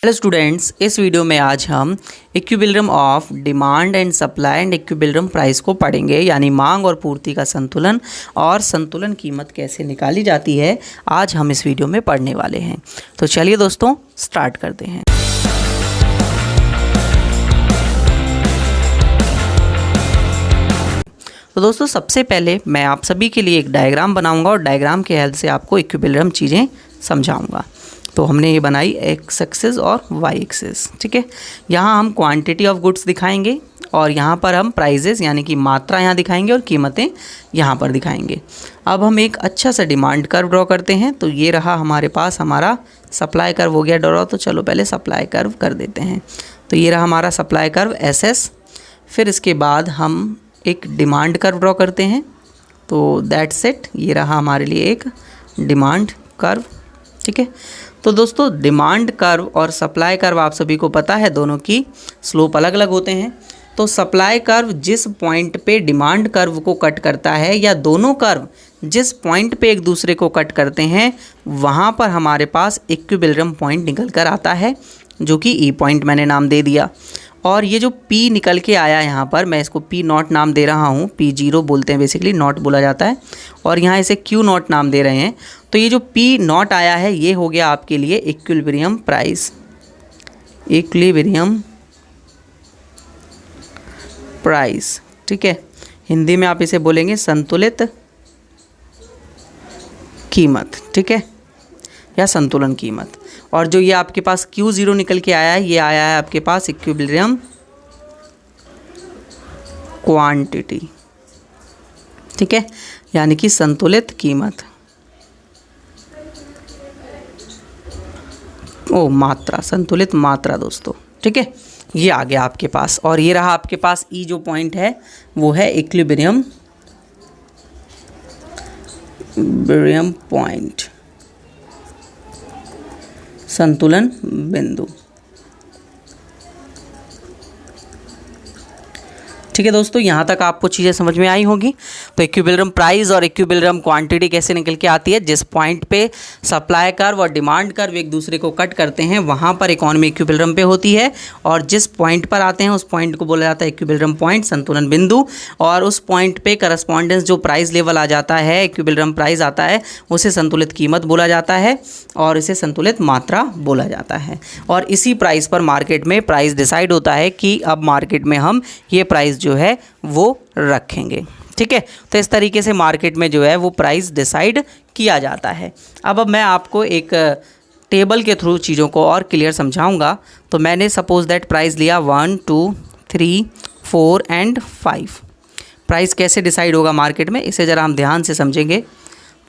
Hello students, इस video में आज हम equilibrium of demand and supply and equilibrium price को पढ़ेंगे, यानी मांग और पूर्ति का संतुलन और संतुलन कीमत कैसे निकाली जाती है आज हम इस वीडियो में पढ़ने वाले हैं। तो चलिए दोस्तों स्टार्ट करते हैं। तो दोस्तों सबसे पहले मैं आप सभी के लिए एक डायग्राम बनाऊंगा और डायग्राम के हेल्प से आपको इक्विलिब्रियम चीज़ें समझाऊंगा। तो हमने ये बनाई एक्स एक्सिस और वाई एक्सिस, ठीक है। यहाँ हम क्वांटिटी ऑफ गुड्स दिखाएंगे और यहाँ पर हम प्राइजेस यानी कि मात्रा यहाँ दिखाएंगे और कीमतें यहाँ पर दिखाएंगे। अब हम एक अच्छा सा डिमांड कर्व ड्रॉ करते हैं। तो ये रहा हमारे पास हमारा सप्लाई कर्व हो गया ड्रॉ। तो चलो पहले सप्लाई कर्व कर देते हैं। तो ये रहा हमारा सप्लाई कर्व एस एस। फिर इसके बाद हम एक डिमांड कर्व ड्रॉ करते हैं। तो दैट्स इट, ये रहा हमारे लिए एक डिमांड कर्व, ठीक है। तो दोस्तों डिमांड कर्व और सप्लाई कर्व आप सभी को पता है दोनों की स्लोप अलग अलग होते हैं। तो सप्लाई कर्व जिस पॉइंट पे डिमांड कर्व को कट करता है या दोनों कर्व जिस पॉइंट पे एक दूसरे को कट करते हैं वहाँ पर हमारे पास इक्विलिब्रियम पॉइंट निकल कर आता है, जो कि ई पॉइंट मैंने नाम दे दिया। और ये जो P निकल के आया यहाँ पर, मैं इसको P नॉट नाम दे रहा हूँ। P0 बोलते हैं, बेसिकली नॉट बोला जाता है, और यहाँ इसे Q नॉट नाम दे रहे हैं। तो ये जो P नॉट आया है ये हो गया आपके लिए इक्विलिब्रियम प्राइस, इक्विलिब्रियम प्राइस, ठीक है। हिंदी में आप इसे बोलेंगे संतुलित कीमत, ठीक है, या संतुलन कीमत। और जो ये आपके पास Q0 निकल के आया है ये आया है आपके पास इक्विलिब्रियम क्वांटिटी, ठीक है, यानी कि संतुलित कीमत, मात्रा, संतुलित मात्रा दोस्तों, ठीक है। ये आ गया आपके पास। और ये रहा आपके पास ई जो पॉइंट है वो है इक्विलिब्रियम पॉइंट, संतुलन बिंदु, ठीक है दोस्तों। यहाँ तक आपको चीज़ें समझ में आई होगी। तो इक्विलिब्रियम प्राइस और इक्विलिब्रियम क्वांटिटी कैसे निकल के आती है, जिस पॉइंट पे सप्लाई कर्व और डिमांड कर्व एक दूसरे को कट करते हैं वहाँ पर इकोनॉमी इक्विलिब्रियम पे होती है, और जिस पॉइंट पर आते हैं उस पॉइंट को बोला जाता है इक्विलिब्रियम पॉइंट, संतुलन बिंदु। और उस पॉइंट पे करस्पॉन्डेंस जो प्राइस लेवल आ जाता है, इक्विलिब्रियम प्राइस आता है, उसे संतुलित कीमत बोला जाता है और इसे संतुलित मात्रा बोला जाता है। और इसी प्राइस पर मार्केट में प्राइस डिसाइड होता है कि अब मार्केट में हम ये प्राइस जो है वो रखेंगे, ठीक है। तो इस तरीके से मार्केट में जो है वो प्राइस डिसाइड किया जाता है। अब मैं आपको एक टेबल के थ्रू चीज़ों को और क्लियर समझाऊंगा। तो मैंने सपोज दैट प्राइस लिया 1 2 3 4 एंड 5। प्राइस कैसे डिसाइड होगा मार्केट में, इसे ज़रा हम ध्यान से समझेंगे।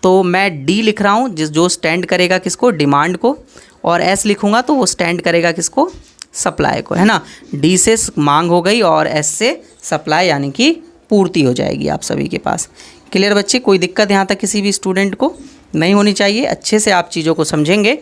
तो मैं डी लिख रहा हूँ जो स्टैंड करेगा किसको, डिमांड को, और एस लिखूँगा तो वो स्टैंड करेगा किसको, सप्लाई को, है ना। डी से मांग हो गई और एस से सप्लाई यानी कि पूर्ति हो जाएगी आप सभी के पास। क्लियर बच्चे, कोई दिक्कत यहाँ तक किसी भी स्टूडेंट को नहीं होनी चाहिए। अच्छे से आप चीज़ों को समझेंगे।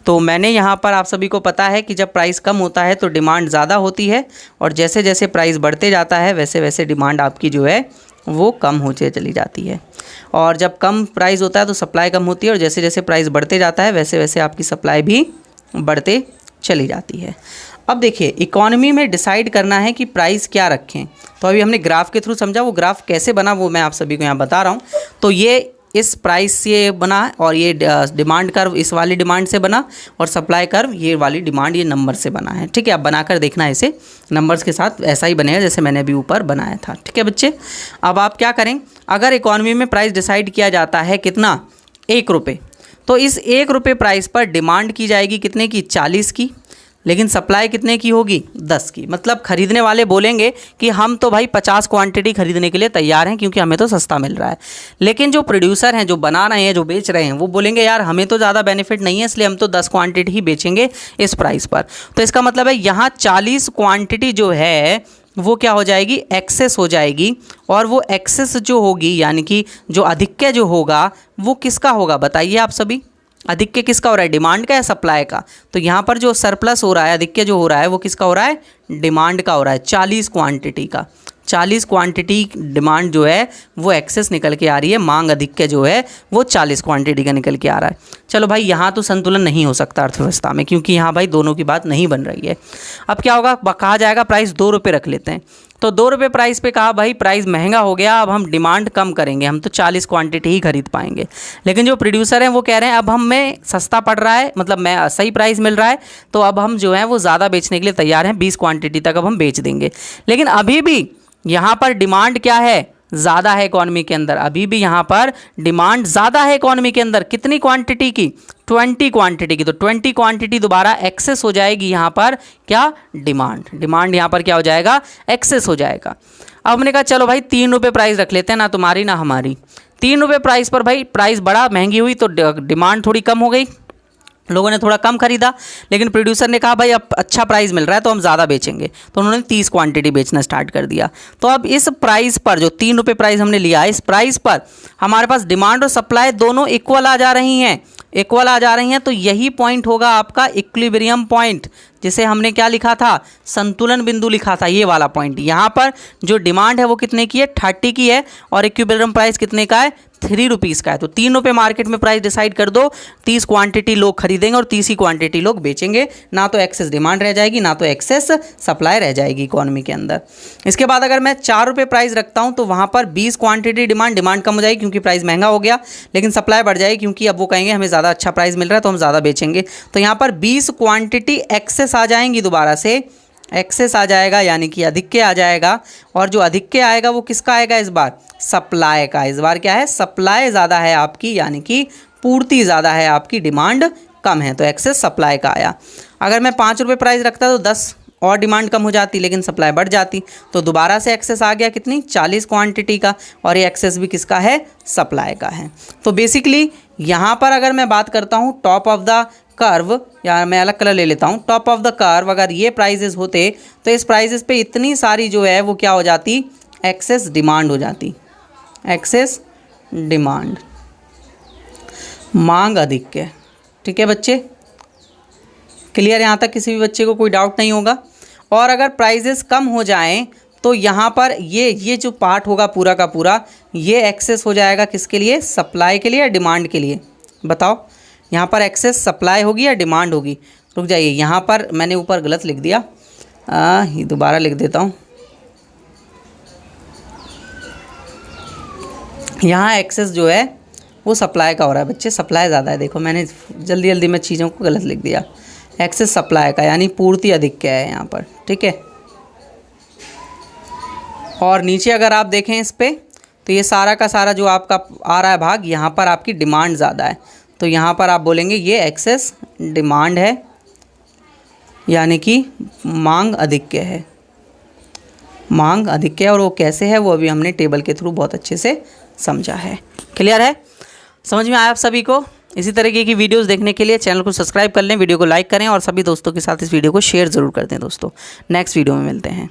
तो मैंने यहाँ पर, आप सभी को पता है कि जब प्राइस कम होता है तो डिमांड ज़्यादा होती है, और जैसे जैसे प्राइस बढ़ते जाता है वैसे वैसे डिमांड आपकी जो है वो कम होती चली जाती है। और जब कम प्राइस होता है तो सप्लाई कम होती है, और जैसे जैसे प्राइस बढ़ते जाता है वैसे वैसे आपकी सप्लाई भी बढ़ते चली जाती है। अब देखिए, इकोनॉमी में डिसाइड करना है कि प्राइस क्या रखें। तो अभी हमने ग्राफ के थ्रू समझा, वो ग्राफ कैसे बना वो मैं आप सभी को यहाँ बता रहा हूँ। तो ये इस प्राइस से बना, और ये डिमांड कर्व इस वाली डिमांड से बना, और सप्लाई कर्व ये वाली डिमांड ये नंबर से बना है, ठीक है। अब बनाकर देखना है इसे नंबर्स के साथ, ऐसा ही बनेगा जैसे मैंने अभी ऊपर बनाया था, ठीक है बच्चे। अब आप क्या करें, अगर इकोनॉमी में प्राइस डिसाइड किया जाता है कितना, 1 रुपये, तो इस 1 रुपये प्राइस पर डिमांड की जाएगी कितने की, 40 की, लेकिन सप्लाई कितने की होगी, 10 की। मतलब खरीदने वाले बोलेंगे कि हम तो भाई 50 क्वांटिटी खरीदने के लिए तैयार हैं क्योंकि हमें तो सस्ता मिल रहा है। लेकिन जो प्रोड्यूसर हैं, जो बना रहे हैं, जो बेच रहे हैं, वो बोलेंगे यार हमें तो ज़्यादा बेनिफिट नहीं है, इसलिए हम तो 10 क्वांटिटी ही बेचेंगे इस प्राइस पर। तो इसका मतलब है यहाँ 40 क्वांटिटी जो है वो क्या हो जाएगी, एक्सेस हो जाएगी। और वो एक्सेस जो होगी यानी कि जो अधिक्य जो होगा वो किसका होगा बताइए आप सभी, अधिक्य किसका हो रहा है, डिमांड का या सप्लाई का। तो यहाँ पर जो सरप्लस हो रहा है, अधिक्य जो हो रहा है वो किसका हो रहा है, डिमांड का हो रहा है, 40 क्वांटिटी का। 40 क्वांटिटी डिमांड जो है वो एक्सेस निकल के आ रही है, मांग अधिक्य जो है वो 40 क्वांटिटी का निकल के आ रहा है। चलो भाई यहाँ तो संतुलन नहीं हो सकता अर्थव्यवस्था में, क्योंकि यहाँ भाई दोनों की बात नहीं बन रही है। अब क्या होगा, कहा जाएगा प्राइस 2 रुपये रख लेते हैं। तो 2 रुपये प्राइस पे कहा भाई प्राइस महंगा हो गया, अब हम डिमांड कम करेंगे, हम तो 40 क्वांटिटी ही खरीद पाएंगे। लेकिन जो प्रोड्यूसर हैं वो कह रहे हैं अब हमें सस्ता पड़ रहा है, मतलब मैं सही प्राइस मिल रहा है, तो अब हम जो है वो ज़्यादा बेचने के लिए तैयार हैं, 20 क्वांटिटी तक अब हम बेच देंगे। लेकिन अभी भी यहाँ पर डिमांड क्या है, ज़्यादा है इकॉनमी के अंदर, अभी भी यहाँ पर डिमांड ज़्यादा है इकॉनमी के अंदर। कितनी क्वांटिटी की, 20 क्वांटिटी की। तो 20 क्वांटिटी दोबारा एक्सेस हो जाएगी यहाँ पर, क्या, डिमांड यहाँ पर क्या हो जाएगा, एक्सेस हो जाएगा। अब हमने कहा चलो भाई 3 रुपये प्राइस रख लेते हैं, ना तुम्हारी ना हमारी। 3 रुपये प्राइस पर भाई प्राइस बढ़ा, महंगी हुई तो डिमांड थोड़ी कम हो गई, लोगों ने थोड़ा कम खरीदा। लेकिन प्रोड्यूसर ने कहा भाई अब अच्छा प्राइस मिल रहा है तो हम ज़्यादा बेचेंगे, तो उन्होंने 30 क्वांटिटी बेचना स्टार्ट कर दिया। तो अब इस प्राइस पर, जो 3 रुपये प्राइस हमने लिया, इस प्राइस पर हमारे पास डिमांड और सप्लाई दोनों इक्वल आ जा रही हैं, तो यही पॉइंट होगा आपका इक्विलिब्रियम पॉइंट, जिसे हमने क्या लिखा था, संतुलन बिंदु लिखा था, ये वाला पॉइंट। यहाँ पर जो डिमांड है वो कितने की है, 30 की है, और इक्विलिब्रियम प्राइस कितने का है, 3 रुपीज़ का है। तो 3 रुपये मार्केट में प्राइस डिसाइड कर दो, 30 क्वांटिटी लोग खरीदेंगे और 30 ही क्वांटिटी लोग बेचेंगे, ना तो एक्सेस डिमांड रह जाएगी, ना तो एक्सेस सप्लाई रह जाएगी इकोनॉमी के अंदर। इसके बाद अगर मैं 4 रुपये प्राइस रखता हूँ तो वहाँ पर 20 क्वांटिटी डिमांड कम हो जाएगी क्योंकि प्राइस महंगा हो गया, लेकिन सप्लाई बढ़ जाएगी क्योंकि अब वो कहेंगे हमें ज़्यादा अच्छा प्राइस मिल रहा है तो हम ज़्यादा बेचेंगे। तो यहाँ पर 20 क्वांटिटी एक्सेस आ जाएंगी, दोबारा से एक्सेस आ जाएगा, यानी कि अधिक्य आ जाएगा। और जो अधिक्य आएगा वो किसका आएगा, इस बार सप्लाई का। इस बार क्या है, सप्लाई ज़्यादा है आपकी, यानी कि पूर्ति ज़्यादा है आपकी, डिमांड कम है, तो एक्सेस सप्लाई का आया। अगर मैं 5 रुपये प्राइस रखता तो 10 और डिमांड कम हो जाती, लेकिन सप्लाई बढ़ जाती, तो दोबारा से एक्सेस आ गया कितनी, 40 क्वांटिटी का, और ये एक्सेस भी किसका है, सप्लाई का है। तो बेसिकली यहाँ पर अगर मैं बात करता हूँ टॉप ऑफ द कर्व, या मैं अलग कलर ले लेता हूँ, टॉप ऑफ द कर्व अगर ये प्राइजेस होते तो इस प्राइजेस पे इतनी सारी जो है वो क्या हो जाती, एक्सेस डिमांड हो जाती, एक्सेस डिमांड, मांग अधिक्य। ठीक है बच्चे, क्लियर, यहाँ तक किसी भी बच्चे को कोई डाउट नहीं होगा। और अगर प्राइजेस कम हो जाएं तो यहाँ पर ये जो पार्ट होगा पूरा का पूरा, ये एक्सेस हो जाएगा किसके लिए, सप्लाई के लिए या डिमांड के लिए, बताओ। यहाँ पर एक्सेस सप्लाई होगी या डिमांड होगी, रुक जाइए, यहाँ पर मैंने ऊपर गलत लिख दिया, ये दोबारा लिख देता हूँ। यहाँ एक्सेस जो है वो सप्लाई का हो रहा है बच्चे, सप्लाई ज़्यादा है, देखो मैंने जल्दी जल्दी में चीज़ों को गलत लिख दिया, एक्सेस सप्लाई का, यानी पूर्ति अधिक है यहाँ पर। ठीक है, और नीचे अगर आप देखें इस पर, तो ये सारा का सारा जो आपका आ रहा है भाग, यहाँ पर आपकी डिमांड ज़्यादा है, तो यहाँ पर आप बोलेंगे ये एक्सेस डिमांड है, यानी कि मांग अधिक्य है, मांग अधिक्य। और वो कैसे है वो अभी हमने टेबल के थ्रू बहुत अच्छे से समझा है। क्लियर है, समझ में आया आप सभी को। इसी तरीके की वीडियोस देखने के लिए चैनल को सब्सक्राइब कर लें, वीडियो को लाइक करें और सभी दोस्तों के साथ इस वीडियो को शेयर ज़रूर कर दें दोस्तों। नेक्स्ट वीडियो में मिलते हैं।